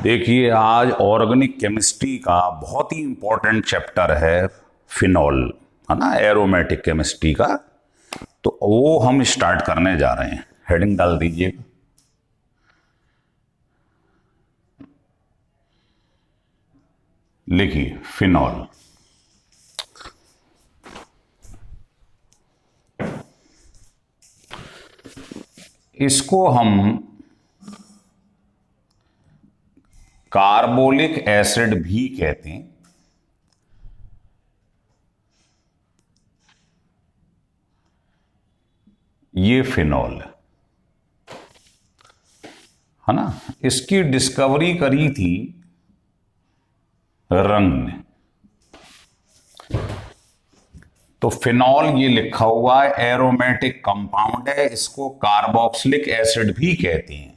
देखिए, आज organic chemistry का बहुत ही इंपॉर्टेंट चैप्टर है फिनॉल, है ना, एरोमेटिक केमिस्ट्री का। तो वो हम स्टार्ट करने जा रहे हैं। हेडिंग डाल दीजिए। लिखिए फिनॉल। इसको हम कार्बोलिक एसिड भी कहते हैं। ये फिनॉल है ना। इसकी डिस्कवरी करी थी रंग ने। तो फिनॉल ये लिखा हुआ है, एरोमेटिक कंपाउंड है, इसको कार्बोक्सिलिक एसिड भी कहते हैं,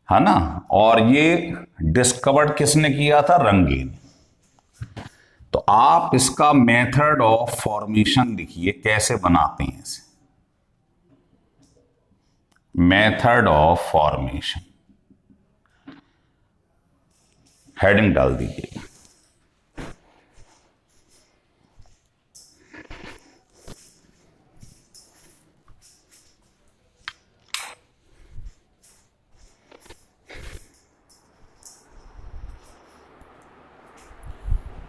है ना। और ये डिस्कवर्ड किसने किया था? रंगे ने। तो आप इसका मेथड ऑफ फॉर्मेशन लिखिए, कैसे बनाते हैं इसे। मेथड ऑफ फॉर्मेशन हेडिंग डाल दीजिए।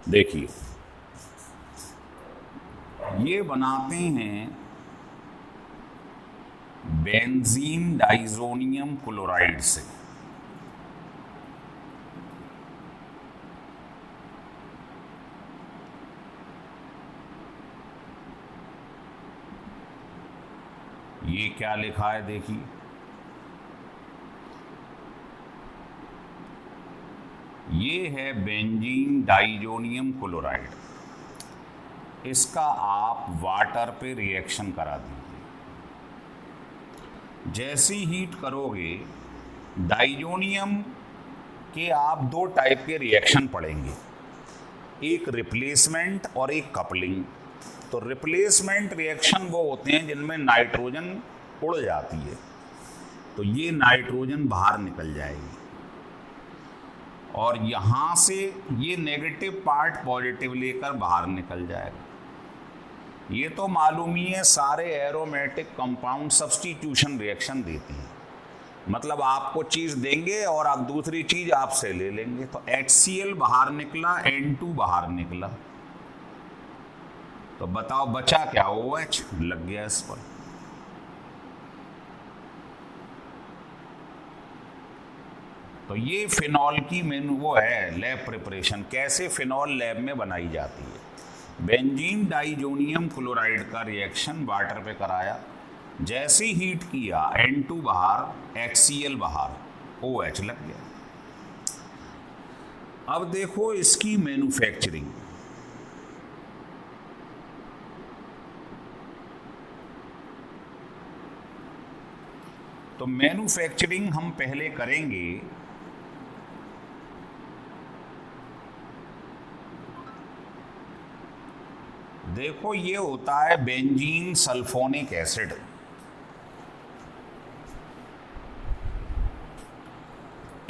देखिए, ये बनाते हैं बेंजीन डाइजोनियम क्लोराइड से। ये क्या लिखा है देखिए, ये है बेंजीन डाइजोनियम क्लोराइड। इसका आप वाटर पे रिएक्शन करा दीजिए। जैसी हीट करोगे, डाइजोनियम के आप दो टाइप के रिएक्शन पढ़ेंगे, एक रिप्लेसमेंट और एक कपलिंग। तो रिप्लेसमेंट रिएक्शन वो होते हैं जिनमें नाइट्रोजन उड़ जाती है, तो ये नाइट्रोजन बाहर निकल जाएगी और यहां से ये नेगेटिव पार्ट पॉजिटिव लेकर बाहर निकल जाएगा। ये तो मालूम ही है, सारे एरोमेटिक कंपाउंड सब्स्टिट्यूशन रिएक्शन देते हैं। मतलब आपको चीज देंगे और आप दूसरी चीज आपसे ले लेंगे। तो HCl बाहर निकला, N2 बाहर निकला, तो बताओ बचा क्या? OH लग गया इस पर। तो ये फिनॉल की मेनू वो है लैब प्रिपरेशन, कैसे फिनॉल लैब में बनाई जाती है। बेंजीन डाइजोनियम क्लोराइड का रिएक्शन वाटर पे कराया, जैसे हीट किया N2 बाहर, HCl बाहर, OH लग गया। अब देखो इसकी मैन्युफैक्चरिंग। तो मैन्युफैक्चरिंग हम पहले करेंगे। देखो, ये होता है बेंजीन सल्फोनिक एसिड।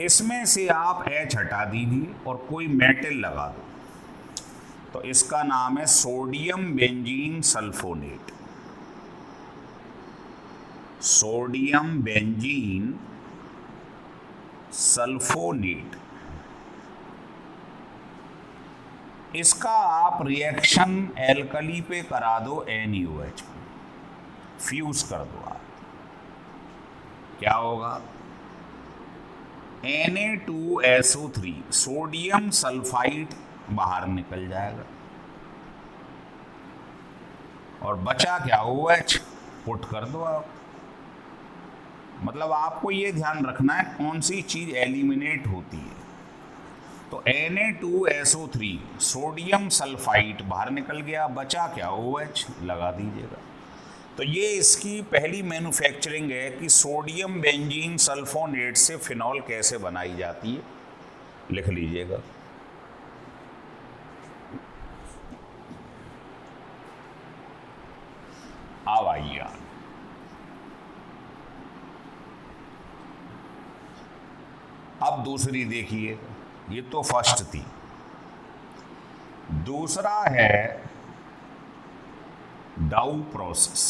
इसमें से आप H हटा दीजिए और कोई मेटल लगा दो, तो इसका नाम है sodium benzene sulphonate. Sodium benzene sulphonate. इसका आप रिएक्शन एल्कली पे करा दो, NaOH फ्यूज कर दो आप। क्या होगा? Na2SO3, सोडियम सल्फाइड बाहर निकल जाएगा और बचा क्या? OH पुट कर दो आप। मतलब आपको ये ध्यान रखना है कौन सी चीज एलिमिनेट होती है। तो Na2SO3 सोडियम सल्फाइड बाहर निकल गया, बचा क्या? OH लगा दीजिएगा। तो ये इसकी पहली मैन्युफैक्चरिंग है कि सोडियम बेंजीन सल्फोनेट से फिनॉल कैसे बनाई जाती है, लिख लीजिएगा। अब आइए, अब दूसरी देखिए, ये तो फर्स्ट थी। दूसरा है डाउ प्रोसेस।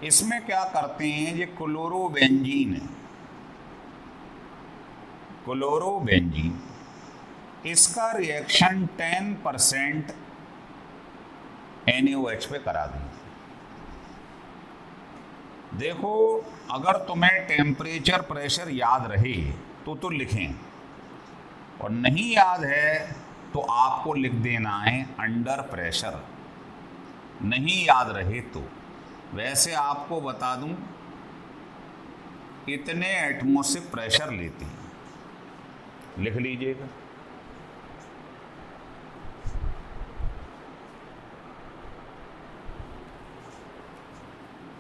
इसमें क्या करते हैं, ये क्लोरोबेंजीन है, क्लोरोबेंजीन, इसका रिएक्शन 10% NaOH पे करा देंगे। देखो, अगर तुम्हें टेम्परेचर प्रेशर याद रहे तो लिखें, और नहीं याद है तो आपको लिख देना है अंडर प्रेशर, नहीं याद रहे तो। वैसे आपको बता दूं, इतने एटमॉस्फेरिक प्रेशर लेते हैं, लिख लीजिएगा।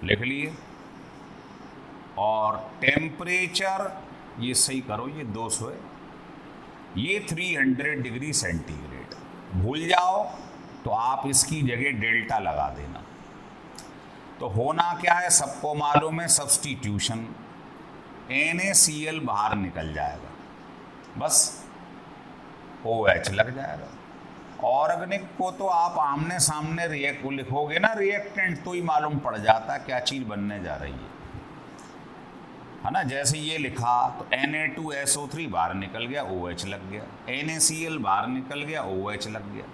लिख लिए। और टेम्परेचर ये सही करो, ये 200 है, ये 300 डिग्री सेंटीग्रेड। भूल जाओ तो आप इसकी जगह डेल्टा लगा देना। तो होना क्या है, सबको मालूम है, सब्स्टिट्यूशन, NaCl बाहर निकल जाएगा, बस OH लग जाएगा। ऑर्गेनिक को तो आप आमने सामने रिएक्ट लिखोगे ना, रिएक्टेंट, तो ही मालूम पड़ जाता क्या चीज बनने जा रही है ना। जैसे ये लिखा तो Na2SO3 बाहर निकल गया, OH लग गया, NaCl बाहर निकल गया, OH लग गया।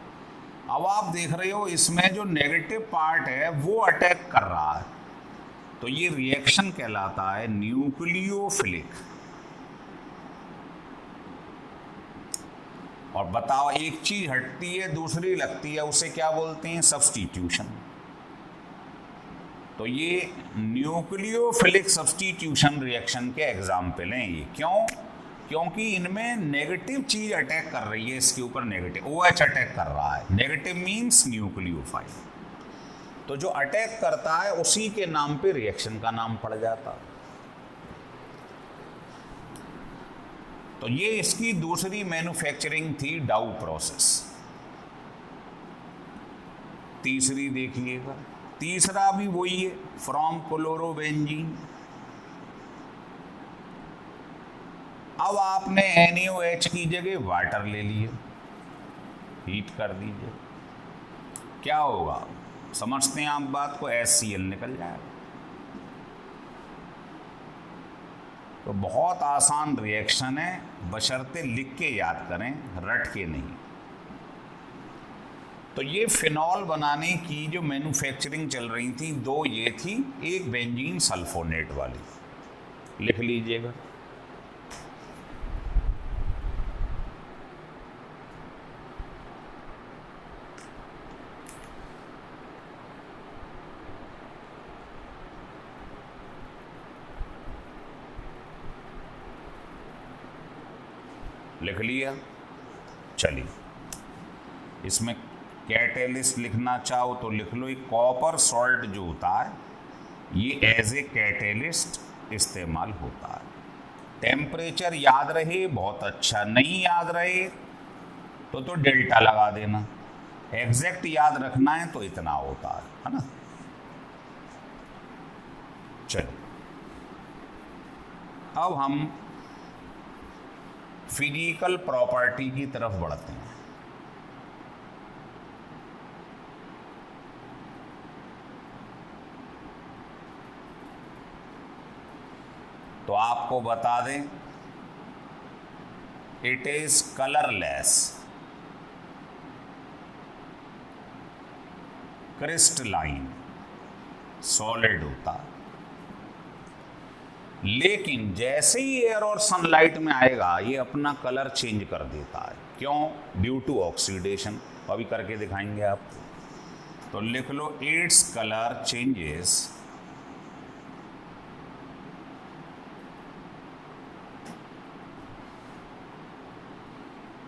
अब आप देख रहे हो इसमें जो नेगेटिव पार्ट है वो अटैक कर रहा है, तो ये रिएक्शन कहलाता है न्यूक्लियोफिलिक। और बताओ, एक चीज हटती है दूसरी लगती है, उसे क्या बोलते हैं, सब्स्टिट्यूशन। तो ये न्यूक्लियोफिलिक सब्स्टिट्यूशन रिएक्शन के एग्जाम्पल हैं ये। क्यों? क्योंकि इनमें नेगेटिव चीज अटैक कर रही है, इसके ऊपर नेगेटिव OH अटैक कर रहा है। Negative means nucleophile. तो जो अटैक करता है उसी के नाम पे रिएक्शन का नाम पड़ जाता। तो ये इसकी दूसरी मैन्युफैक्चरिंग थी, डाउ प्रोसेस। तीसरी देखिएगा, तीसरा भी वही है, फ्रॉम क्लोरोबेंजीन। अब आपने NaOH की जगह वाटर ले लिए, हीट कर दीजिए, क्या होगा समझते हैं आप बात को, HCl निकल जाएगा। तो बहुत आसान रिएक्शन है, बशर्ते लिख के याद करें, रट के नहीं। तो ये फिनॉल बनाने की जो मैन्युफैक्चरिंग चल रही थी, दो ये थी, एक बेंजीन सल्फोनेट वाली, लिख लीजिएगा। लिख लिया। चलिए, इसमें कैटेलिस्ट लिखना चाहो तो लिख लो। एक कॉपर सॉल्ट जो होता है ये एज ए कैटेलिस्ट इस्तेमाल होता है। टेम्परेचर याद रहे, बहुत अच्छा, नहीं याद रहे तो डेल्टा लगा देना। एग्जैक्ट याद रखना है तो इतना होता है ना। चलिए, अब हम फिजिकल प्रॉपर्टी की तरफ बढ़ते हैं। तो आपको बता दें, it is colourless, crystalline, solid होता, लेकिन जैसे ही एयर और सनलाइट में आएगा ये अपना कलर चेंज कर देता है। क्यों? Due to oxidation. अभी करके दिखाएंगे आप। तो लिख लो, it's colour changes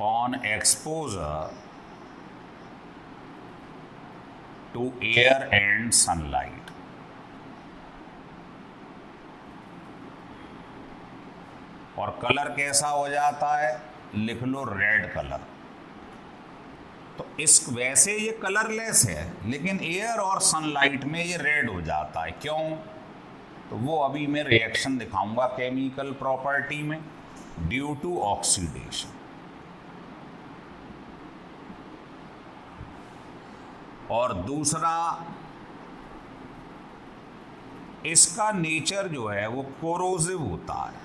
on exposure to air and sunlight. और कलर कैसा हो जाता है? लिख लो, रेड कलर। तो इस वैसे ये कलरलेस है, लेकिन एयर और सनलाइट में ये रेड हो जाता है। क्यों? तो वो अभी मैं रिएक्शन दिखाऊंगा केमिकल प्रॉपर्टी में, ड्यू टू ऑक्सीडेशन। और दूसरा, इसका नेचर जो है वो कोरोसिव होता है,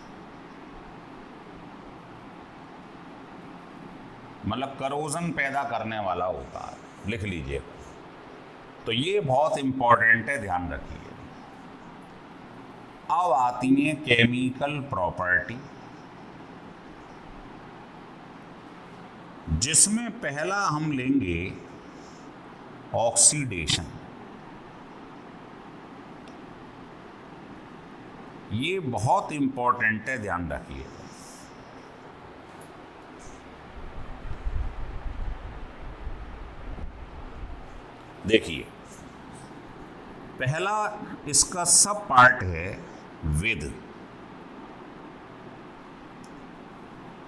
मतलब करोजन पैदा करने वाला होता है। लिख लीजिए, तो ये बहुत इंपॉर्टेंट है, ध्यान रखिए। अब आती है केमिकल प्रॉपर्टी, जिसमें पहला हम लेंगे ऑक्सीडेशन। ये बहुत इंपॉर्टेंट है, ध्यान रखिए। देखिए, पहला इसका सब पार्ट है विद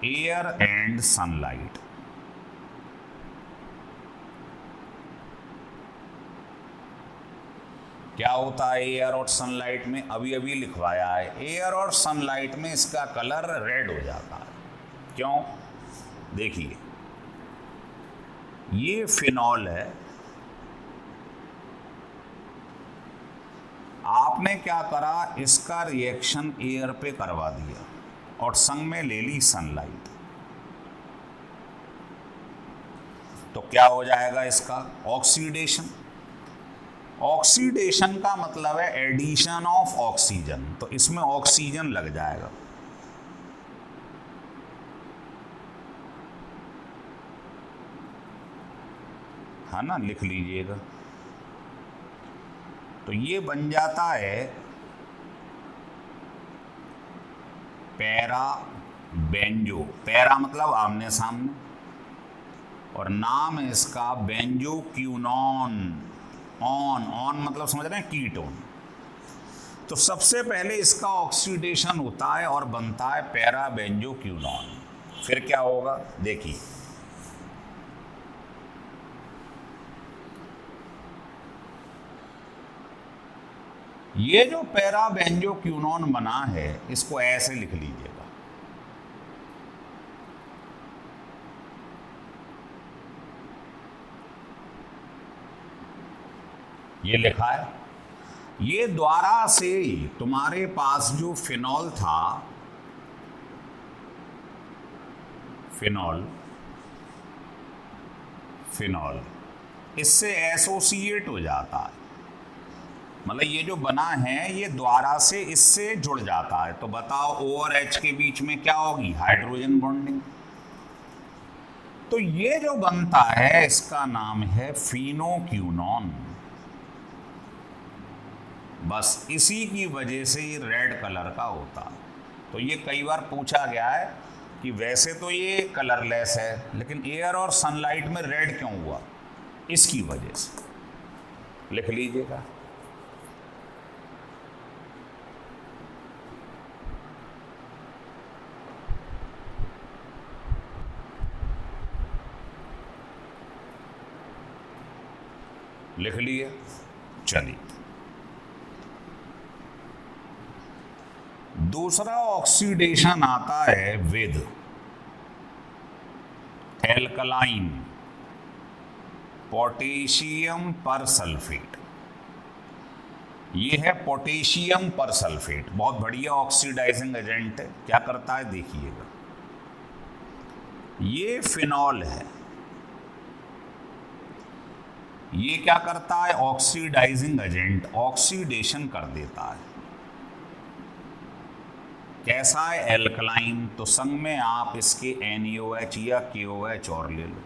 एयर एंड सनलाइट। क्या होता है एयर और सनलाइट में? अभी अभी लिखवाया है। एयर और सनलाइट में इसका कलर रेड हो जाता है। क्यों? देखिए, ये फिनॉल है, आपने क्या करा, इसका रिएक्शन एयर पे करवा दिया और संग में ले ली सनलाइट, तो क्या हो जाएगा इसका? ऑक्सीडेशन। ऑक्सीडेशन का मतलब है एडिशन ऑफ ऑक्सीजन, तो इसमें ऑक्सीजन लग जाएगा। है ना, लिख लीजिएगा। तो ये बन जाता है पैरा बेंजो। पैरा मतलब आमने सामने, और नाम है इसका बेंजोक्विनोन। ऑन मतलब समझ रहे हैं, कीटोन। तो सबसे पहले इसका ऑक्सीडेशन होता है और बनता है पैरा बेंजोक्विनोन। फिर क्या होगा, देखिए, ये जो पैरा बेंजोक्विनोन बना है, इसको ऐसे लिख लीजिएगा। ये लिखा है। ये द्वारा से तुम्हारे पास जो फिनॉल था, फिनॉल इससे एसोसिएट हो जाता है, मतलब ये जो बना है ये द्वारा से इससे जुड़ जाता है। तो बताओ, O और H के बीच में क्या होगी? Hydrogen bonding. तो ये जो बनता है इसका नाम है फिनोक्विनोन। बस इसी की वजह से ये रेड कलर का होता है। तो ये कई बार पूछा गया है कि वैसे तो ये कलरलेस है, लेकिन एयर और सनलाइट में रेड क्यों हुआ? इसकी वजह से। लिख लीजिएगा। लिख लिए? चलिए, दूसरा ऑक्सीडेशन आता है विद एल्कलाइन पोटेशियम पर सल्फेट। ये है पोटेशियम पर सल्फेट, बहुत बढ़िया ऑक्सीडाइजिंग एजेंट है। क्या करता है देखिएगा, ये फिनॉल है, ये क्या करता है? ऑक्सीडाइजिंग एजेंट, ऑक्सीडेशन कर देता है। कैसा है? एल्कलाइन। तो संग में आप इसके NaOH या KOH और ले लो।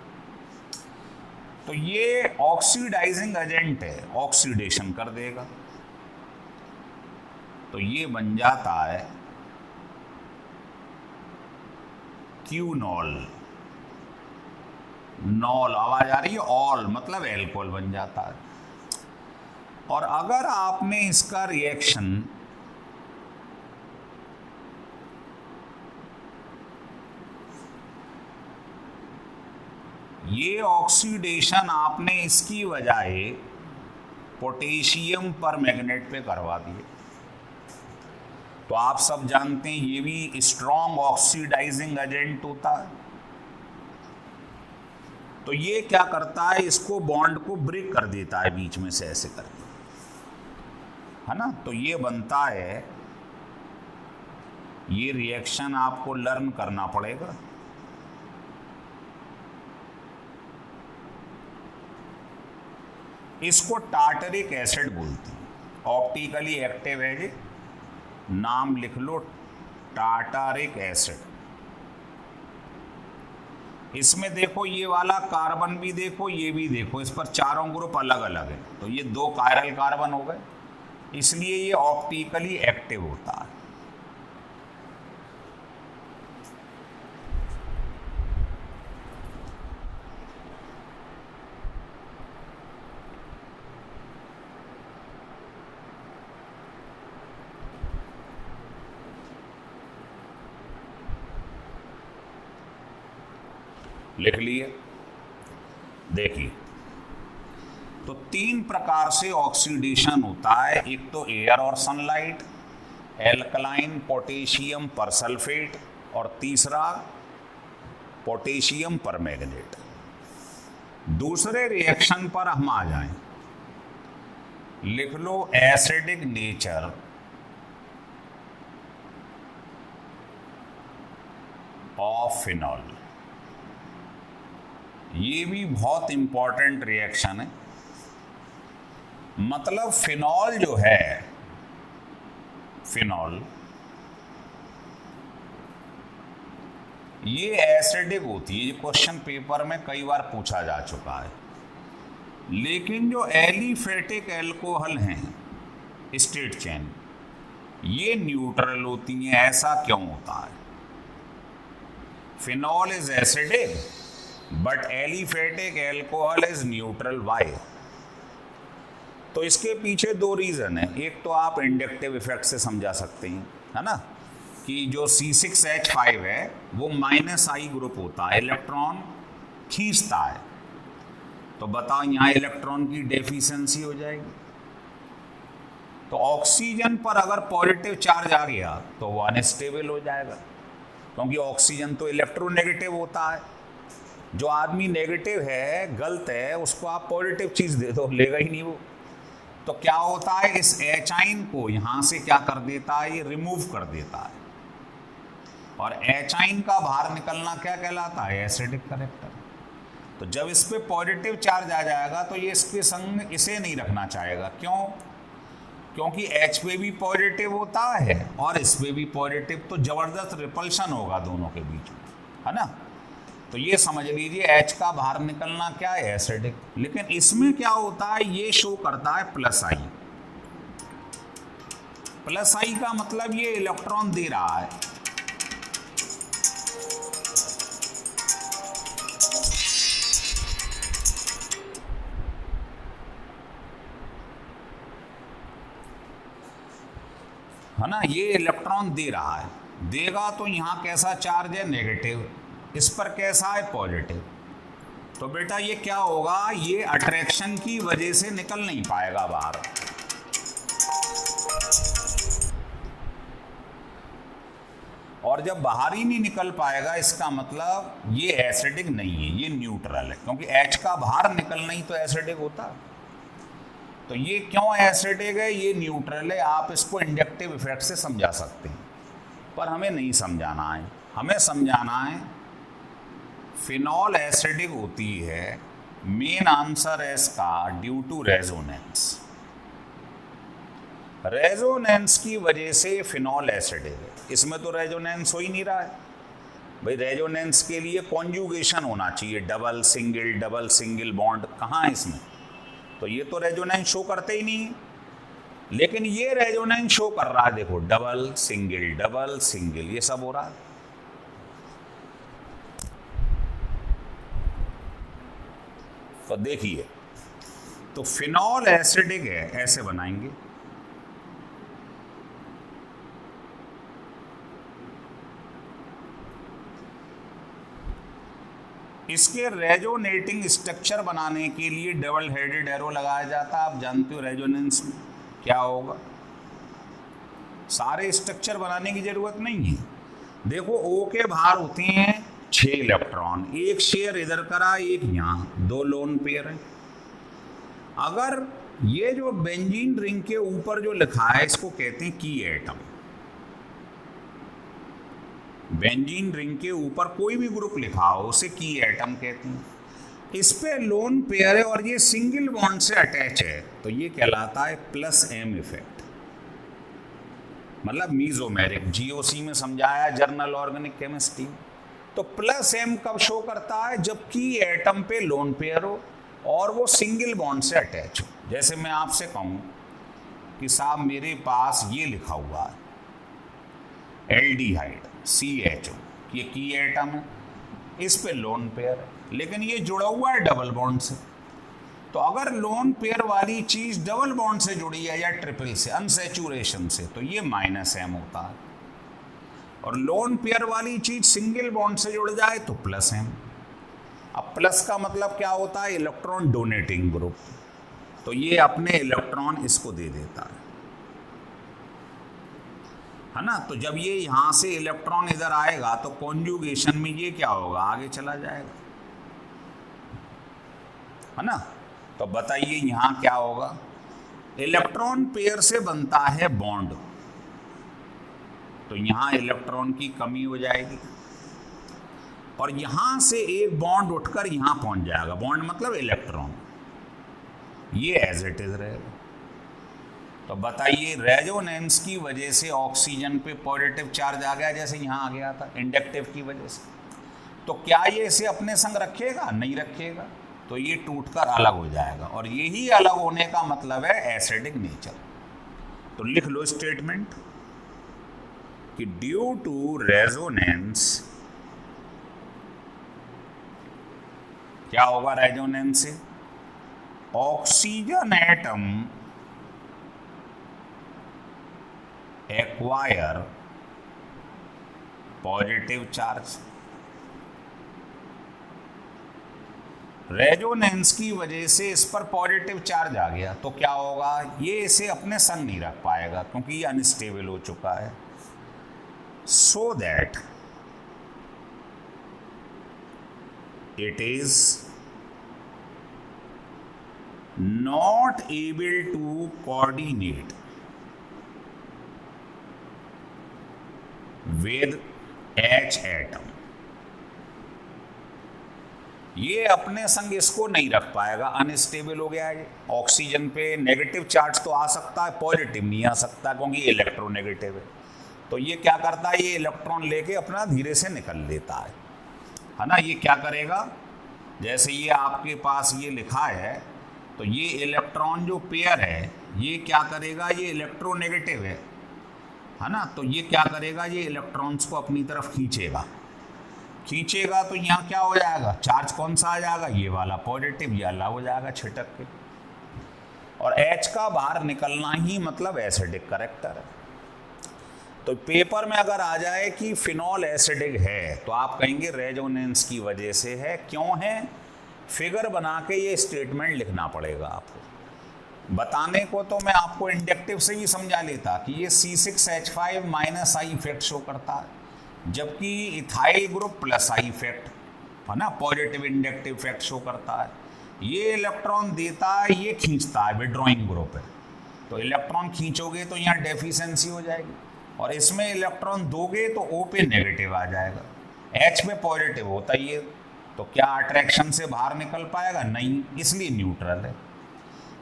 तो ये ऑक्सीडाइजिंग एजेंट है, ऑक्सीडेशन कर देगा। तो ये बन जाता है क्यूनॉल। नॉल आवाज आ रही है, ऑल मतलब एल्कोहल बन जाता है। और अगर आपने इसका रिएक्शन ये ऑक्सीडेशन आपने इसकी बजाय पोटेशियम पर मैग्नेट पे करवा दिए। तो आप सब जानते हैं ये भी स्ट्रॉन्ग ऑक्सीडाइजिंग एजेंट होता है। तो ये क्या करता है, इसको बॉन्ड को ब्रेक कर देता है बीच में से ऐसे करके, है ना। तो ये बनता है, ये रिएक्शन आपको लर्न करना पड़ेगा। इसको टार्टरिक एसिड बोलते हैं, ऑप्टिकली एक्टिव है जी, नाम लिख लो टार्टरिक एसिड। इसमें देखो ये वाला कार्बन भी देखो, ये भी देखो, इस पर चारों ग्रुप अलग अलग है, तो ये 2 कायरल कार्बन हो गए, इसलिए ये ऑप्टिकली एक्टिव होता है। लिख लिए। देखिए, तो 3 प्रकार से ऑक्सीडेशन होता है। एक तो एयर और सनलाइट, एल्कलाइन पोटेशियम परसल्फेट, और तीसरा पोटेशियम परमैंगनेट। दूसरे रिएक्शन पर हम आ जाएं, लिख लो एसिडिक नेचर ऑफ फिनॉल। ये भी बहुत इंपॉर्टेंट रिएक्शन है। मतलब फिनॉल जो है, फिनॉल ये एसिडिक होती है। ये क्वेश्चन पेपर में कई बार पूछा जा चुका है। लेकिन जो एलिफेटिक एल्कोहल हैं स्ट्रेट चेन, ये न्यूट्रल होती हैं। ऐसा क्यों होता है? Phenol is acidic but aliphatic alcohol is neutral. Why? तो इसके पीछे 2 रीजन है। एक तो आप इंडक्टिव इफेक्ट से समझा सकते हैं, है ना, कि जो C6H5 है वो -I ग्रुप होता है, इलेक्ट्रॉन खींचता है। तो बताओ यहाँ इलेक्ट्रॉन की डेफिशिएंसी हो जाएगी। तो ऑक्सीजन पर अगर पॉजिटिव चार्ज आ गया तो वो अनस्टेबल हो जाएगा, क्योंकि ऑक्सीजन तो इलेक्ट्रोनेगेटिव होता है। जो आदमी नेगेटिव है, गलत है, उसको आप पॉजिटिव चीज़ दे दो, लेगा ही नहीं वो। तो क्या होता है, इस एचाइन को यहाँ से क्या कर देता है, ये रिमूव कर देता है। और एचाइन का बाहर निकलना क्या कहलाता है? Acidic character. तो जब इस पे पॉजिटिव चार्ज आ जाएगा तो ये इसके संग इसे नहीं रखना चाहेगा। क्यों? क्योंकि H पे भी पॉजिटिव होता है और इस पे भी पॉजिटिव, तो जबरदस्त रिपल्शन होगा दोनों के बीच में, है ना। तो ये समझ लीजिए H का बाहर निकलना क्या है, एसिडिक। लेकिन इसमें क्या होता है, ये शो करता है +I। +I का मतलब ये इलेक्ट्रॉन दे रहा है। है ना, ये इलेक्ट्रॉन दे रहा है। देगा तो यहाँ कैसा चार्ज है, नेगेटिव। इस पर कैसा है, पॉजिटिव। तो बेटा ये क्या होगा, ये अट्रैक्शन की वजह से निकल नहीं पाएगा बाहर। और जब बाहर ही नहीं निकल पाएगा, इसका मतलब ये एसिडिक नहीं है, ये न्यूट्रल है। क्योंकि H का बाहर निकलना ही तो एसिडिक होता। तो ये क्यों एसिडिक है, ये न्यूट्रल है। आप इसको इंडक्टिव इफेक्ट से समझा सकते हैं, पर हमें नहीं समझाना है। हमें समझाना है फिनॉल एसिडिक होती है। मेन आंसर है इसका ड्यू टू रेजोनेंस। रेजोनेंस की वजह से फिनॉल एसिडिक है। इसमें तो रेजोनेंस हो ही नहीं रहा है भाई। रेजोनेंस के लिए कॉन्जुगेशन होना चाहिए, डबल सिंगल बॉन्ड। कहाँ है इसमें? तो ये तो रेजोनेंस शो करते ही नहीं। लेकिन ये रेजोनेंस शो कर रहा है, देखो, डबल सिंगल, ये सब हो रहा है। तो देखिए, तो फिनॉल एसिडिक है, ऐसे बनाएंगे। इसके रेजोनेटिंग स्ट्रक्चर बनाने के लिए डबल हेडेड एरो लगाया जाता है। आप जानते हो रेजोनेंस में क्या होगा, सारे स्ट्रक्चर बनाने की जरूरत नहीं है। देखो O के बाहर होते हैं 6 इलेक्ट्रॉन, एक शेयर इधर करा, एक यहाँ, 2 लोन पेयर है। अगर ये जो बेंजीन रिंग के ऊपर जो लिखा है इसको कहते हैं की एटम। बेंजीन रिंग के ऊपर कोई भी ग्रुप लिखा हो उसे की एटम कहते हैं। इस पे लोन पेयर है और ये सिंगल बॉन्ड से अटैच है, तो ये कहलाता है प्लस एम इफेक्ट, मतलब मीजोमेरिक। जीओसी में समझाया, जर्नल ऑर्गेनिक केमिस्ट्री। तो प्लस एम कब शो करता है, जबकि एटम पे लोन पेयर हो और वो सिंगल बॉन्ड से अटैच हो। जैसे मैं आपसे कहूं कि साहब मेरे पास ये लिखा हुआ है एल्डिहाइड CHO, ये की एटम है, इस पे लोन पेयर है, लेकिन ये जुड़ा हुआ है डबल बॉन्ड से। तो अगर लोन पेयर वाली चीज डबल बॉन्ड से जुड़ी है या ट्रिपल से, अनसैचुरेशन से, तो ये -m होता है। और लोन पेयर वाली चीज सिंगल बॉन्ड से जुड़ जाए तो +m। अब प्लस का मतलब क्या होता है, इलेक्ट्रॉन डोनेटिंग ग्रुप, तो ये अपने इलेक्ट्रॉन इसको दे देता है ना। तो जब ये यहां से इलेक्ट्रॉन इधर आएगा तो कॉन्जुगेशन में ये क्या होगा, आगे चला जाएगा, है ना। तो बताइए यहां क्या होगा, इलेक्ट्रॉन पेयर से बनता है बॉन्ड, तो यहां इलेक्ट्रॉन की कमी हो जाएगी और यहां से एक बॉन्ड उठकर यहां पहुंच जाएगा। बॉन्ड मतलब इलेक्ट्रॉन, ये एज इट इज रहेगा। तो बताइए रेजोनेंस की वजह से ऑक्सीजन पे पॉजिटिव चार्ज आ गया, जैसे यहां आ गया था इंडक्टिव की वजह से, तो क्या ये इसे अपने संग रखेगा, नहीं रखेगा, तो ये टूटकर अलग हो जाएगा। और यही अलग होने का मतलब है एसिडिक नेचर। तो लिख लो स्टेटमेंट कि ड्यू टू रेजोनेंस, क्या होगा रेजोनेंस से, oxygen atom acquire positive charge. Resonance की वजह से इस पर पॉजिटिव चार्ज आ गया, तो क्या होगा, ये इसे अपने संग नहीं रख पाएगा क्योंकि ये अनस्टेबल हो चुका है। So that it is not able to coordinate with H atom, ये अपने संग इसको नहीं रख पाएगा, अनस्टेबल हो गया है। ऑक्सीजन पे नेगेटिव चार्ज तो आ सकता है, पॉजिटिव नहीं आ सकता क्योंकि इलेक्ट्रोनेगेटिव है। तो ये क्या करता है, ये इलेक्ट्रॉन लेके अपना धीरे से निकल लेता है ना। ये क्या करेगा, जैसे ये आपके पास ये लिखा है, तो ये इलेक्ट्रॉन जो पेयर है ये क्या करेगा, ये इलेक्ट्रोनेगेटिव है ना। तो ये क्या करेगा, ये इलेक्ट्रॉन्स को अपनी तरफ खींचेगा तो यहाँ क्या हो जाएगा, चार्ज कौन सा आ जाएगा, ये वाला पॉजिटिव, ये अलग हो जाएगा छिटक के। और H का बाहर निकलना ही मतलब एसिडिक करेक्टर है। तो पेपर में अगर आ जाए कि फिनॉल एसिडिक है तो आप कहेंगे रेजोनेंस की वजह से है। क्यों है, फिगर बना के ये स्टेटमेंट लिखना पड़ेगा आपको। बताने को तो मैं आपको इंडक्टिव से ही समझा लेता कि ये C6H5 -I इफेक्ट शो करता है, जबकि इथाइल ग्रुप +I इफेक्ट है ना, पॉजिटिव इंडक्टिव इफेक्ट शो करता है। ये इलेक्ट्रॉन देता है, ये खींचता है, विड्रॉइंग ग्रुप है। तो इलेक्ट्रॉन खींचोगे तो यहाँ डेफिशिएंसी हो जाएगी, और इसमें इलेक्ट्रॉन दोगे तो O पे नेगेटिव आ जाएगा, H पे पॉजिटिव होता ही है। तो क्या अट्रैक्शन से बाहर निकल पाएगा, नहीं, इसलिए न्यूट्रल है।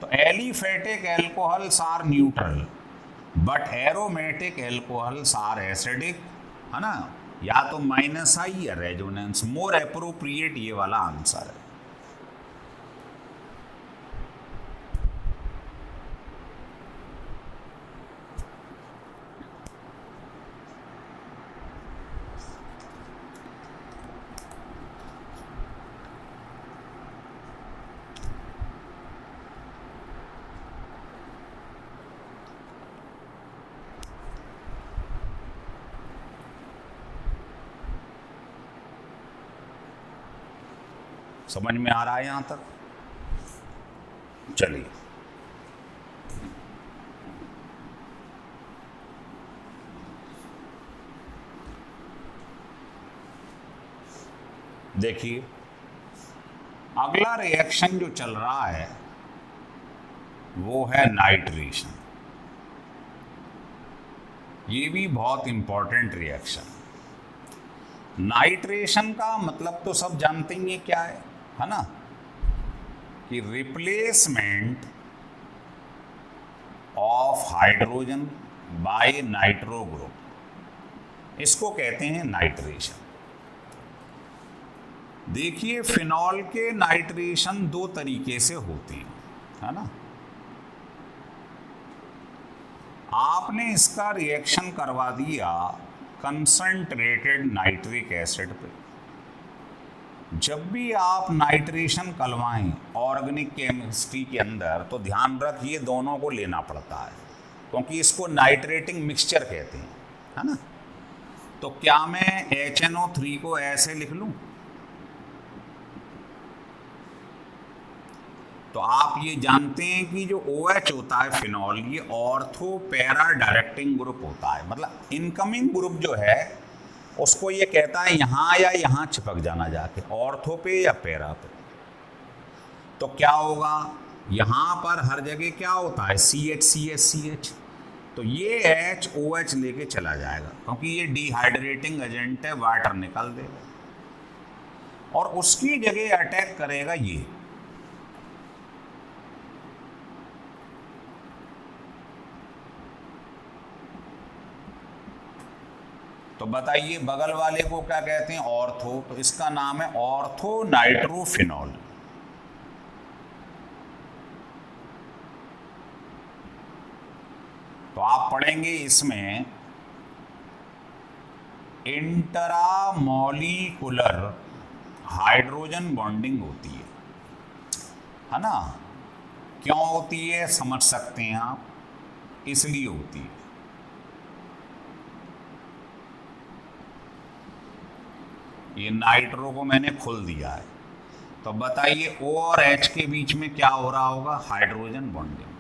तो aliphatic alcohols are neutral but aromatic alcohols are acidic, है ना। या तो -I या रेजोनेंस, मोर एप्रोप्रिएट ये वाला आंसर है। समझ में आ रहा है यहां तक? चलिए, देखिए अगला रिएक्शन जो चल रहा है वो है नाइट्रेशन। ये भी बहुत इंपॉर्टेंट रिएक्शन। नाइट्रेशन का मतलब तो सब जानते ही हैं क्या है ना, कि replacement of hydrogen bye nitro group, इसको कहते हैं नाइट्रेशन। देखिए फिनॉल के नाइट्रेशन दो तरीके से होते हैं, है ना। आपने इसका रिएक्शन करवा दिया कंसंट्रेटेड नाइट्रिक एसिड पे। जब भी आप नाइट्रेशन करवाएं ऑर्गेनिक केमिस्ट्री के अंदर तो ध्यान रखिए दोनों को लेना पड़ता है, क्योंकि इसको नाइट्रेटिंग मिक्सचर कहते हैं, है ना। तो क्या मैं HNO3 को ऐसे लिख लूं? तो आप ये जानते हैं कि जो OH होता है फिनॉल, ये ऑर्थो पैरा डायरेक्टिंग ग्रुप होता है। मतलब इनकमिंग ग्रुप जो है उसको ये कहता है यहाँ या यहाँ चिपक जाना जाके, ऑर्थो पे या पैरा पे। तो क्या होगा, यहाँ पर हर जगह क्या होता है CH। तो ये H OH लेके चला जाएगा, क्योंकि ये डिहाइड्रेटिंग एजेंट है, वाटर निकाल देगा और उसकी जगह अटैक करेगा ये। तो बताइए बगल वाले को क्या कहते हैं? ऑर्थो। तो इसका नाम है ऑर्थो नाइट्रोफिनॉल। तो आप पढ़ेंगे इसमें इंटरामॉलिक्यूलर हाइड्रोजन बॉन्डिंग होती है ना। क्यों होती है समझ सकते हैं आप, इसलिए होती है। ये नाइट्रो को मैंने खोल दिया है, तो बताइए O और H के बीच में क्या हो रहा होगा? Hydrogen bonding.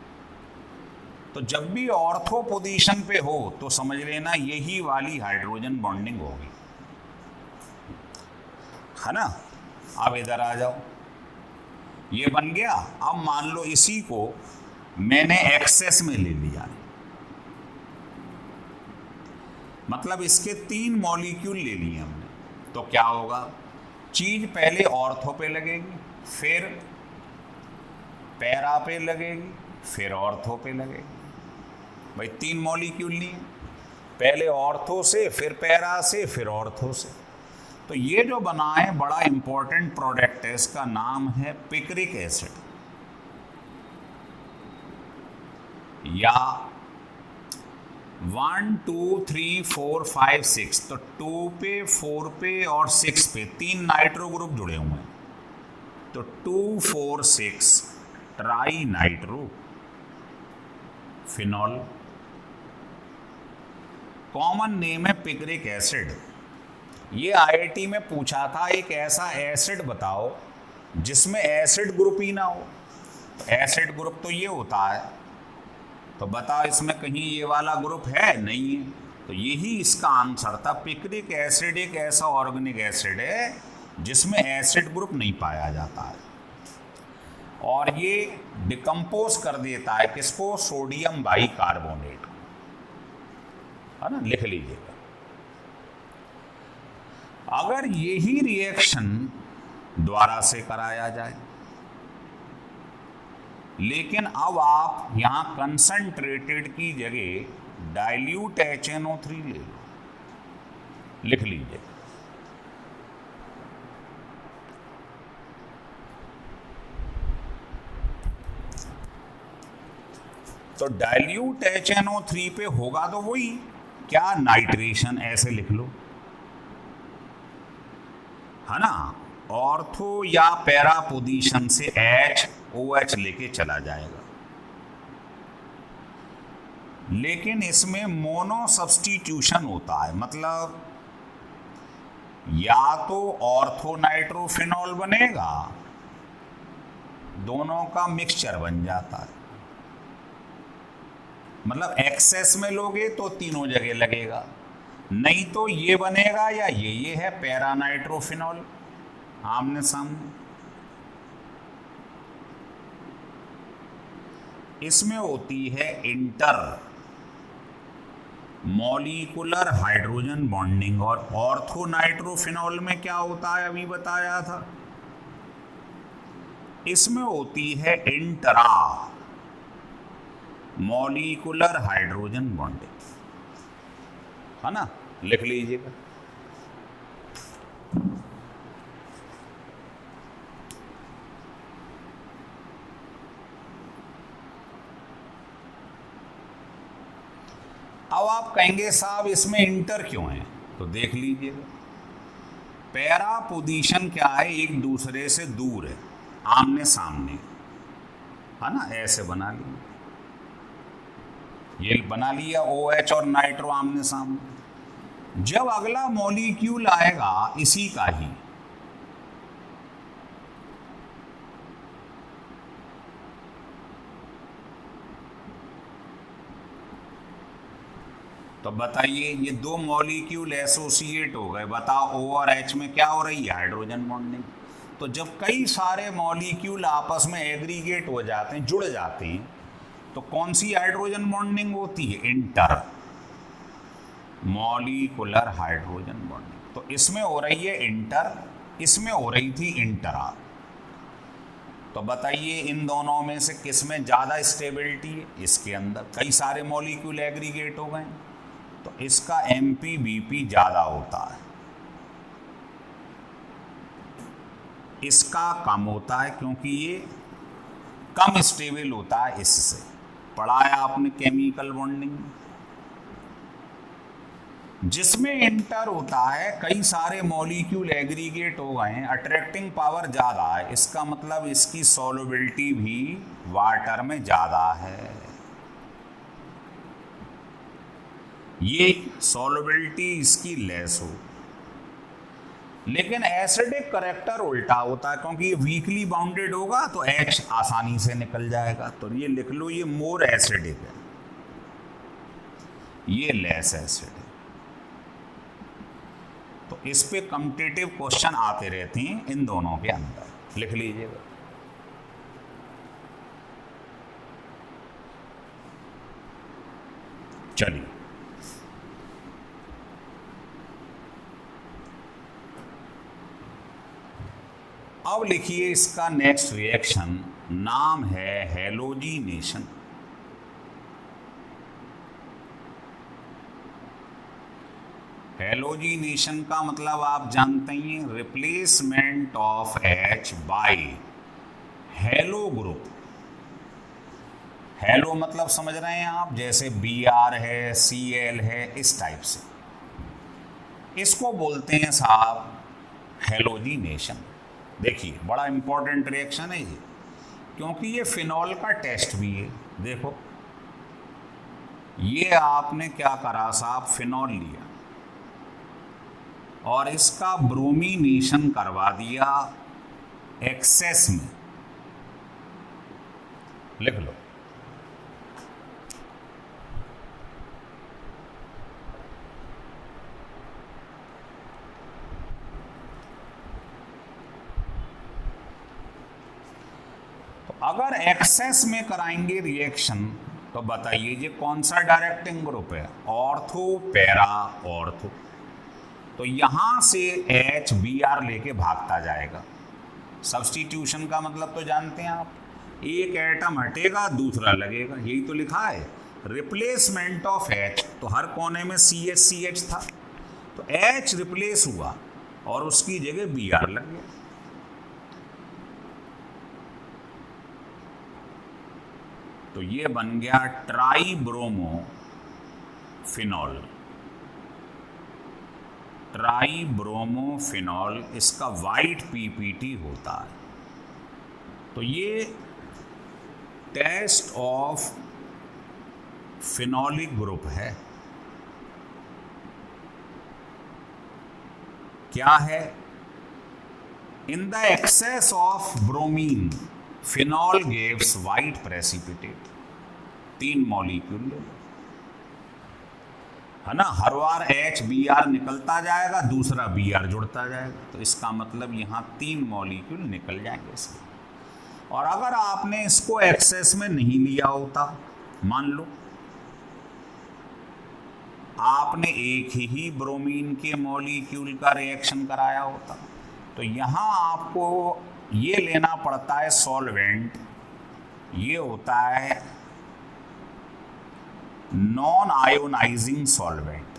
तो जब भी ऑर्थो पोजीशन पे हो तो समझ लेना यही वाली हाइड्रोजन बॉन्डिंग होगी, है ना। अब इधर आ जाओ, ये बन गया। अब मान लो इसी को मैंने एक्सेस में ले लिया, मतलब इसके 3 मॉलिक्यूल ले लिए हमने। तो क्या होगा, चीज पहले ऑर्थो पे लगेगी, फिर पैरा पे लगेगी, फिर ऑर्थो पे लगेगी। भाई 3 मॉलिक्यूल लिए, पहले ऑर्थो से, फिर पैरा से, फिर ऑर्थो से। तो ये जो बना है बड़ा इंपॉर्टेंट प्रोडक्ट है, इसका नाम है पिक्रिक एसिड या 1 2 3 4 5 6। तो 2 पे 4 पे और 6 पे 3 नाइट्रो ग्रुप जुड़े हुए हैं। तो 2 4 6 tri nitro phenol. Common name है पिक्रिक एसिड। ये IIT में पूछा था, एक ऐसा एसिड बताओ जिसमें एसिड ग्रुप ही ना हो। तो एसिड ग्रुप तो ये होता है, तो बताओ इसमें कहीं ये वाला ग्रुप है? नहीं है। तो यही इसका आंसर था। पिक्रिक एसिड एक ऐसा ऑर्गेनिक एसिड है जिसमें एसिड ग्रुप नहीं पाया जाता है, और ये डिकम्पोज कर देता है किसको? सोडियम बाइकार्बोनेट, है ना। लिख लीजिएगा। अगर यही रिएक्शन द्वारा से कराया जाए, लेकिन अब आप यहां कंसंट्रेटेड की जगह डाइल्यूट HNO3 ले लो, लिख लीजिए। तो डाइल्यूट HNO3 पे होगा तो वही क्या, नाइट्रेशन, ऐसे लिख लो, है ना। ऑर्थो या पैरा पोजीशन से H OH लेके चला जाएगा, लेकिन इसमें मोनो सब्स्टिट्यूशन होता है। मतलब या तो ऑर्थो नाइट्रोफिनॉल बनेगा दोनों का मिक्सचर बन जाता है। मतलब एक्सेस में लोगे तो तीनों जगह लगेगा, नहीं तो ये बनेगा या ये है पैरा नाइट्रोफिनॉल, आमने सामने। इसमें होती है इंटर मॉलिक्यूलर हाइड्रोजन बॉन्डिंग, और ऑर्थो नाइट्रोफिनॉल में क्या होता है अभी बताया था, इसमें होती है इंट्रा मॉलिक्यूलर हाइड्रोजन बॉन्डिंग, है ना, लिख लीजिएगा। अब आप कहेंगे साहब इसमें इंटर क्यों है, तो देख लीजिएगा। पैरा पोजीशन क्या है, एक दूसरे से दूर है, आमने सामने, है ना, ऐसे बना लिया, ये बना लिया OH और नाइट्रो आमने सामने। जब अगला मॉलिक्यूल आएगा इसी का ही, तो बताइए ये दो मॉलिक्यूल एसोसिएट हो गए, बताओ O और H में क्या हो रही है, हाइड्रोजन बॉन्डिंग। तो जब कई सारे मॉलिक्यूल आपस में एग्रीगेट हो जाते हैं, जुड़ जाते हैं, तो कौन सी हाइड्रोजन बॉन्डिंग होती है, इंटर मॉलिक्यूलर हाइड्रोजन बॉन्डिंग। तो इसमें हो रही है इंटर, इसमें हो रही थी इंटरा। तो बताइए इन दोनों में से किस में ज़्यादा स्टेबिलिटी है, इसके अंदर कई सारे मॉलिक्यूल एग्रीगेट हो गए, तो इसका MPBP ज़्यादा होता है, इसका कम होता है, क्योंकि ये कम स्टेबल होता है। इससे पढ़ाया आपने केमिकल बॉन्डिंग, जिसमें इंटर होता है कई सारे मॉलिक्यूल एग्रीगेट हो गए हैं, अट्रैक्टिंग पावर ज़्यादा है, इसका मतलब इसकी सॉल्युबिलिटी भी वाटर में ज़्यादा है। ये सॉल्युबिलिटी इसकी लेस हो, लेकिन एसिडिक करेक्टर उल्टा होता है, क्योंकि ये वीकली बाउंडेड होगा तो H आसानी से निकल जाएगा। तो ये लिख लो, ये मोर एसिडिक है, ये लेस एसिडिक। तो इस पे कॉम्पिटिटिव क्वेश्चन आते रहते हैं इन दोनों के अंदर, लिख लीजिएगा। चलिए अब लिखिए इसका नेक्स्ट रिएक्शन, नाम है हैलोजिनेशन। हैलोजिनेशन का मतलब आप जानते ही हैं, replacement of H by halo group. Halo मतलब समझ रहे हैं आप, जैसे Br है, Cl है, इस टाइप से, इसको बोलते हैं साहब हैलोजिनेशन। देखिए बड़ा इंपॉर्टेंट रिएक्शन है ये, क्योंकि ये फिनॉल का टेस्ट भी है। देखो ये आपने क्या करा साहब, फिनॉल लिया और इसका ब्रोमिनेशन करवा दिया एक्सेस में, लिख लो। तो अगर एक्सेस में कराएंगे रिएक्शन, तो बताइए ये कौन सा डायरेक्टिंग ग्रुप है, ऑर्थो पैरा ऑर्थो। तो यहां से HBr लेके भागता जाएगा। सब्स्टिट्यूशन का मतलब तो जानते हैं आप, एक एटम हटेगा दूसरा लगेगा, यही तो लिखा है, रिप्लेसमेंट ऑफ H। तो हर कोने में CH था, तो H रिप्लेस हुआ और उसकी जगह Br लग गया। तो ये बन गया ट्राई ब्रोमोफिनॉल। ट्राइब्रोमोफिनॉल, इसका वाइट PPT होता है। तो ये टेस्ट ऑफ फिनॉलिक ग्रुप है। क्या है, in the excess of bromine phenol gives white precipitate. 3 molecule ले लो, है ना, हर बार HBr निकलता जाएगा, दूसरा Br जुड़ता जाएगा, तो इसका मतलब यहाँ 3 मॉलिक्यूल निकल जाएंगे इसके। और अगर आपने इसको एक्सेस में नहीं लिया होता, मान लो आपने एक ही ब्रोमीन के मॉलिक्यूल का रिएक्शन कराया होता, तो यहाँ आपको ये लेना पड़ता है सॉल्वेंट, ये होता है नॉन आयोनाइजिंग सॉल्वेंट।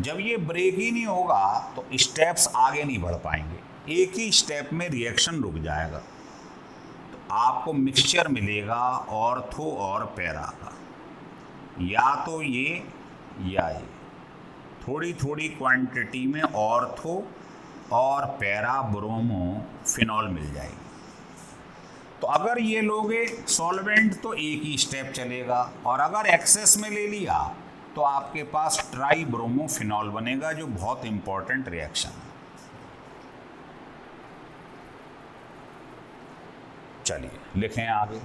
जब ये ब्रेक ही नहीं होगा तो स्टेप्स आगे नहीं बढ़ पाएंगे, एक ही स्टेप में रिएक्शन रुक जाएगा। तो आपको मिक्सचर मिलेगा ऑर्थो और पैरा का, या तो ये या ये, थोड़ी थोड़ी क्वांटिटी में ऑर्थो और पैरा ब्रोमो फिनॉल मिल जाएगी। तो अगर ये लोगे सॉल्वेंट तो एक ही स्टेप चलेगा, और अगर एक्सेस में ले लिया तो आपके पास ट्राई ब्रोमो फिनॉल बनेगा, जो बहुत इंपॉर्टेंट रिएक्शन है। चलिए लिखें आगे।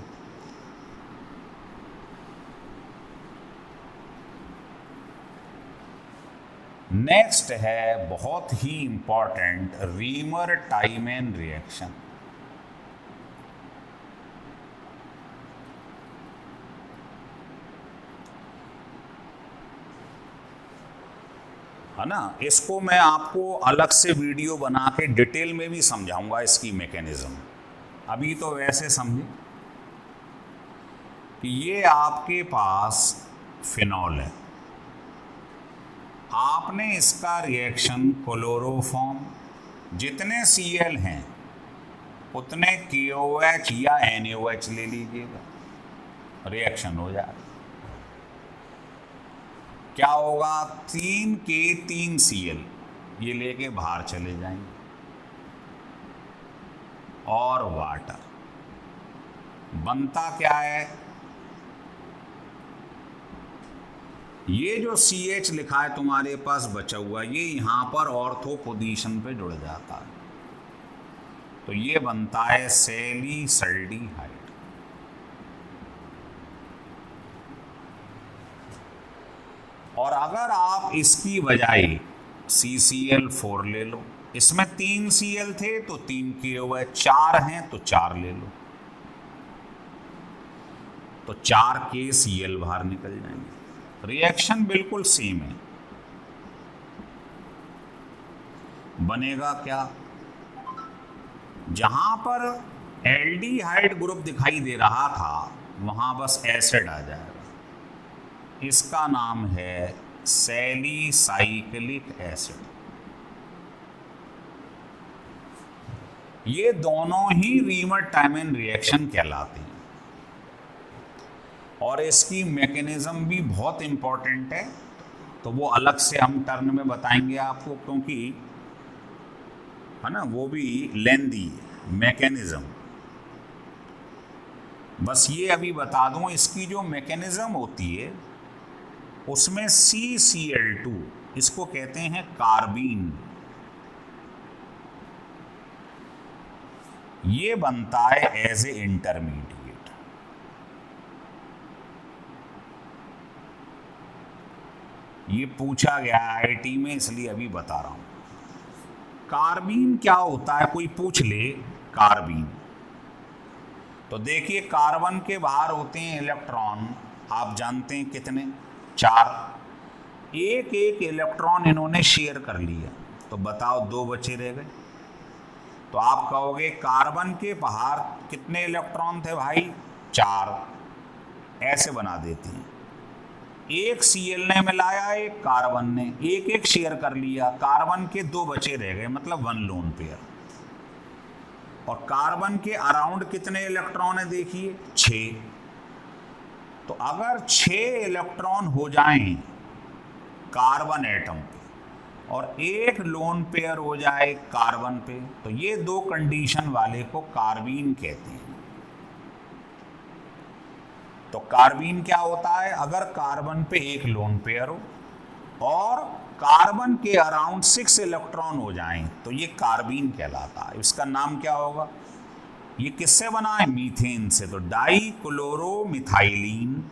नेक्स्ट है बहुत ही इंपॉर्टेंट रीमर टाइमन रिएक्शन। है ना, इसको मैं आपको अलग से वीडियो बना के डिटेल में भी समझाऊंगा इसकी मैकेनिज्म। अभी तो वैसे समझे कि ये आपके पास फिनॉल है, आपने इसका रिएक्शन क्लोरोफॉर्म, जितने Cl हैं उतने KOH या NaOH ले लीजिएगा, रिएक्शन हो जाएगा। क्या होगा, 3 के 3 Cl ये लेके बाहर चले जाएंगे, और वाटर बनता क्या है, ये जो CH लिखा है तुम्हारे पास बचा हुआ, ये यहां पर ऑर्थो पोजीशन पे जुड़ जाता है, तो ये बनता है सैलिसल्डिहाइड। और अगर आप इसकी बजाय CCl4 ले लो, इसमें 3 Cl थे तो 3 KOH, 4 हैं तो 4 ले लो, तो 4 KCl बाहर निकल जाएंगे। रिएक्शन बिल्कुल सेम है, बनेगा क्या, जहां पर एल्डिहाइड ग्रुप दिखाई दे रहा था वहां बस एसिड आ जाएगा, इसका नाम है सैलिसाइक्लिक एसिड। ये दोनों ही रीमर टाइमन रिएक्शन कहलाते हैं, और इसकी मैकेनिज्म भी बहुत इंपॉर्टेंट है, तो वो अलग से हम टर्न में बताएंगे आपको, क्योंकि है ना वो भी लेंदी मैकेनिज्म। बस ये अभी बता दूं, इसकी जो मैकेनिज्म होती है उसमें CCl2, इसको कहते हैं कार्बीन, ये बनता है एज ए इंटरमीडिएट। ये पूछा गया IIT में, इसलिए अभी बता रहा हूं। कार्बीन क्या होता है, कोई पूछ ले कार्बीन, तो देखिए कार्बन के बाहर होते हैं इलेक्ट्रॉन, आप जानते हैं कितने, 4। एक एक इलेक्ट्रॉन इन्होंने शेयर कर लिया, तो बताओ 2 बचे रह गए। तो आप कहोगे कार्बन के बाहर कितने इलेक्ट्रॉन थे भाई, 4, ऐसे बना देते हैं। एक Cl ने मिलाया, एक कार्बन ने, एक एक शेयर कर लिया, कार्बन के 2 बचे रह गए, मतलब 1 लोन पेयर। और कार्बन के अराउंड कितने इलेक्ट्रॉन है देखिए, 6। तो अगर 6 इलेक्ट्रॉन हो जाएं कार्बन एटम पे और एक लोन पेयर हो जाए कार्बन पे, तो ये 2 कंडीशन वाले को कार्बीन कहते हैं। तो कार्बीन क्या होता है, अगर कार्बन पे एक लोन पेयर हो और कार्बन के अराउंड 6 इलेक्ट्रॉन हो जाएं तो ये कार्बीन कहलाता है। इसका नाम क्या होगा, ये किससे बना है? मीथेन से। तो डाइक्लोरोमिथाइलिन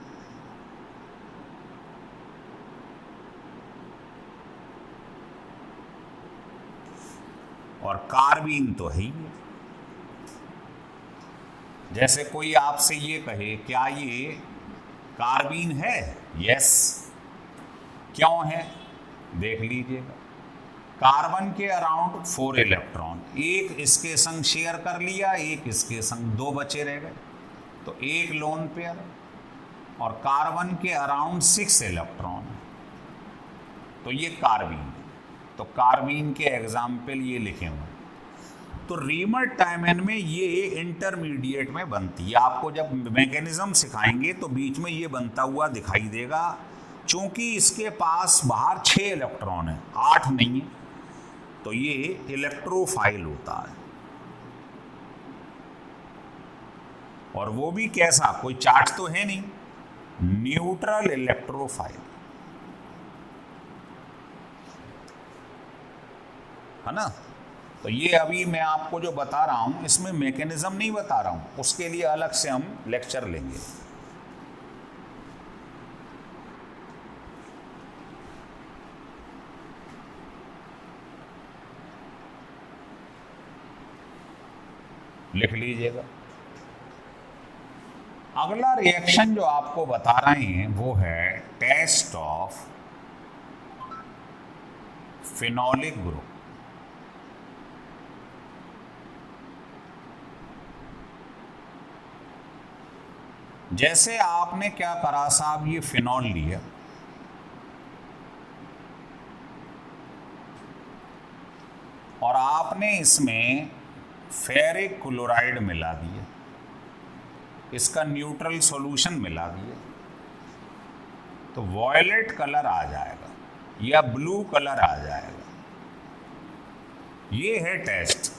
और कार्बीन तो है ही है। जैसे कोई आपसे ये कहे क्या ये कार्बीन है? यस। क्यों है? देख लीजिएगा, कार्बन के अराउंड 4 इलेक्ट्रॉन, एक इसके संग शेयर कर लिया, एक इसके संग, 2 बचे रह गए, तो एक लोन पेयर। और कार्बन के अराउंड 6 इलेक्ट्रॉन, तो ये कार्बीन। तो कार्बीन के एग्जाम्पल ये लिखे हुए। तो रीमर टाइमन में ये इंटरमीडिएट में बनती है। आपको जब मैकेनिज्म सिखाएंगे तो बीच में ये बनता हुआ दिखाई देगा। चूंकि इसके पास बाहर 6 इलेक्ट्रॉन है, 8 नहीं है, तो ये इलेक्ट्रोफाइल होता है। और वो भी कैसा? कोई चार्ज तो है नहीं, न्यूट्रल इलेक्ट्रोफाइल, है ना। तो ये अभी मैं आपको जो बता रहा हूं, इसमें मैकेनिज्म नहीं बता रहा हूं, उसके लिए अलग से हम लेक्चर लेंगे। लिख लीजिएगा। अगला रिएक्शन जो आपको बता रहे हैं वो है टेस्ट ऑफ फिनोलिक ग्रुप। जैसे आपने क्या करा साहब, ये फिनॉल लिया, और आपने इसमें फेरिक क्लोराइड मिला दिया, इसका न्यूट्रल सॉल्यूशन मिला दिया, तो वॉयलेट कलर आ जाएगा या ब्लू कलर आ जाएगा। ये है टेस्ट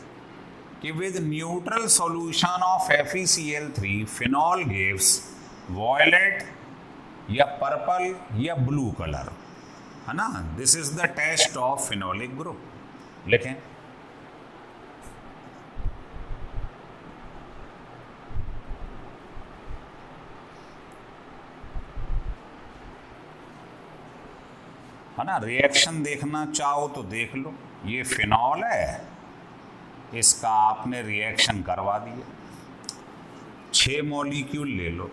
कि with neutral solution of FeCl3 phenol gives violet या पर्पल या ब्लू कलर, है ना। This is the test of phenolic group. लिखें। है ना। रिएक्शन देखना चाहो तो देख लो, ये फिनॉल है, इसका आपने रिएक्शन करवा दिया, 6 मॉलिक्यूल ले लो,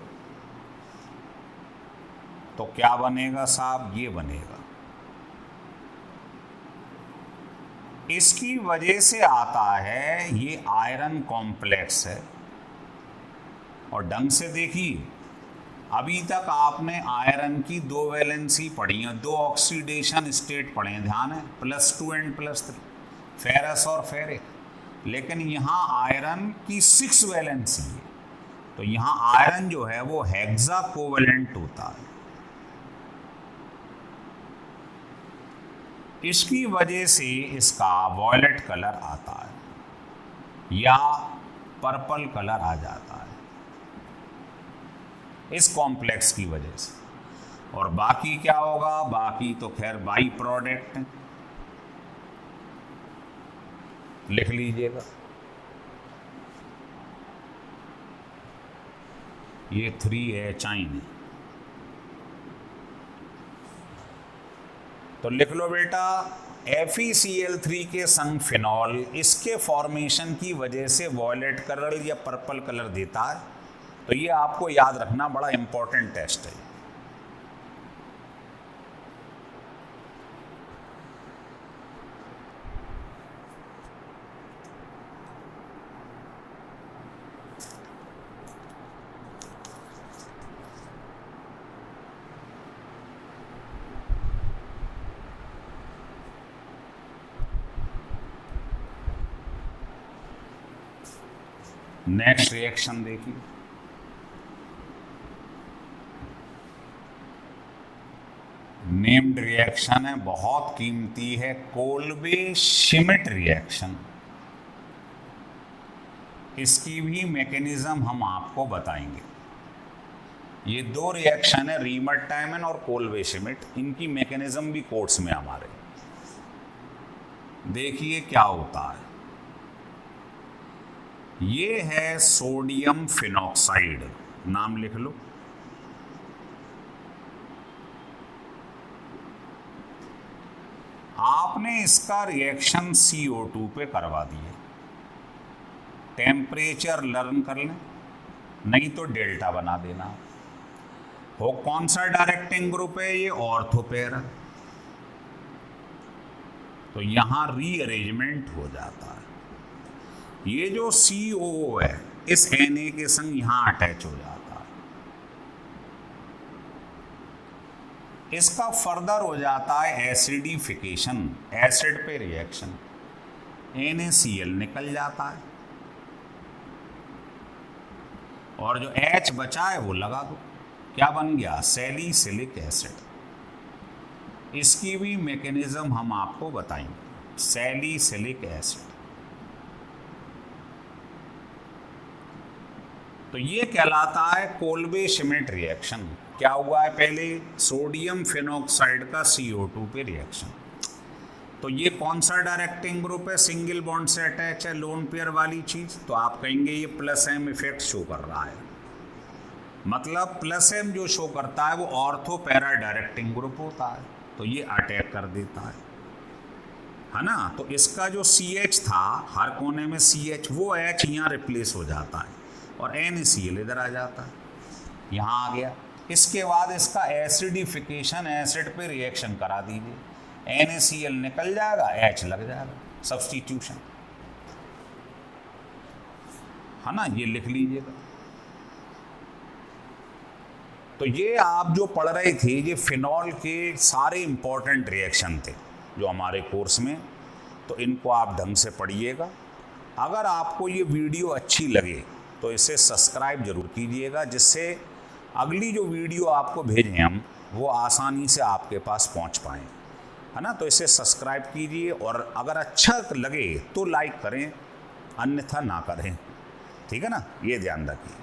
तो क्या बनेगा साहब? ये बनेगा। इसकी वजह से आता है, ये आयरन कॉम्प्लेक्स है। और ढंग से देखिए, अभी तक आपने आयरन की 2 वैलेंसी पढ़ी है, 2 ऑक्सीडेशन स्टेट पढ़े हैं, ध्यान है, +2 एंड +3, फेरस और फेरिक। लेकिन यहाँ आयरन की 6 वैलेंसी है, तो यहाँ आयरन जो है वो हेक्सा कोवेलेंट होता है। इसकी वजह से इसका वॉयलेट कलर आता है या पर्पल कलर आ जाता है, इस कॉम्प्लेक्स की वजह से। और बाकी क्या होगा? बाकी तो खैर बाई प्रोडक्ट है, लिख लीजिएगा। ये 3H है, तो लिख लो बेटा, FeCl3 के संग फिनॉल, इसके फॉर्मेशन की वजह से वॉयलेट कलर या पर्पल कलर देता है। तो ये आपको याद रखना, बड़ा इंपॉर्टेंट टेस्ट है। नेक्स्ट रिएक्शन देखिए। नेम्ड रिएक्शन है, बहुत कीमती है, कोल्बे श्मिट रिएक्शन। इसकी भी मैकेनिज्म हम आपको बताएंगे। ये 2 रिएक्शन है, रीमर टाइमन और कोल्बे श्मिट, इनकी मैकेनिज्म भी कोर्स में हमारे। देखिए क्या होता है, ये है सोडियम फिनॉक्साइड, नाम लिख लो। आपने इसका रिएक्शन CO2 पे करवा दिया, टेम्परेचर लर्न कर लें, नहीं तो डेल्टा बना देना। वो कौन सा डायरेक्टिंग ग्रुप है? ये ऑर्थो पेयर है, तो यहां रीअरेंजमेंट हो जाता है। ये जो COO है इस Na के संग यहां अटैच हो जाता है। इसका फर्दर हो जाता है एसिडिफिकेशन, एसिड पे रिएक्शन, NaCl निकल जाता है और जो H बचा है वो लगा दो, क्या बन गया? Salicylic acid. इसकी भी मैकेनिज्म हम आपको बताएंगे। सैलिसिलिक एसिड, तो ये कहलाता है कोल्बे श्मिट रिएक्शन। क्या हुआ है? पहले सोडियम फिनॉक्साइड का CO2 पे रिएक्शन, तो ये कौन सा डायरेक्टिंग ग्रुप है? सिंगल बॉन्ड से अटैच है, लोन पेयर वाली चीज, तो आप कहेंगे ये +M इफेक्ट शो कर रहा है। मतलब +M जो शो करता है वो ऑर्थो पैरा डायरेक्टिंग ग्रुप होता है, तो ये अटैक कर देता है ना। तो इसका जो CH था, हर कोने में CH, वो H यहाँ रिप्लेस हो जाता है और NaCl इधर आ जाता है, यहाँ आ गया। इसके बाद इसका एसिडिफिकेशन, एसिड पे रिएक्शन करा दीजिए, NaCl निकल जाएगा, H लग जाएगा, सब्स्टिट्यूशन, है ना। ये लिख लीजिएगा। तो ये आप जो पढ़ रहे थे, ये फिनॉल के सारे इंपॉर्टेंट रिएक्शन थे जो हमारे कोर्स में, तो इनको आप ढंग से पढ़िएगा। अगर आपको ये वीडियो अच्छी लगे तो इसे सब्सक्राइब जरूर कीजिएगा, जिससे अगली जो वीडियो आपको भेजें हम, वो आसानी से आपके पास पहुंच पाएँ, है ना। तो इसे सब्सक्राइब कीजिए और अगर अच्छा लगे तो लाइक करें, अन्यथा ना करें, ठीक है ना। ये ध्यान रखिए।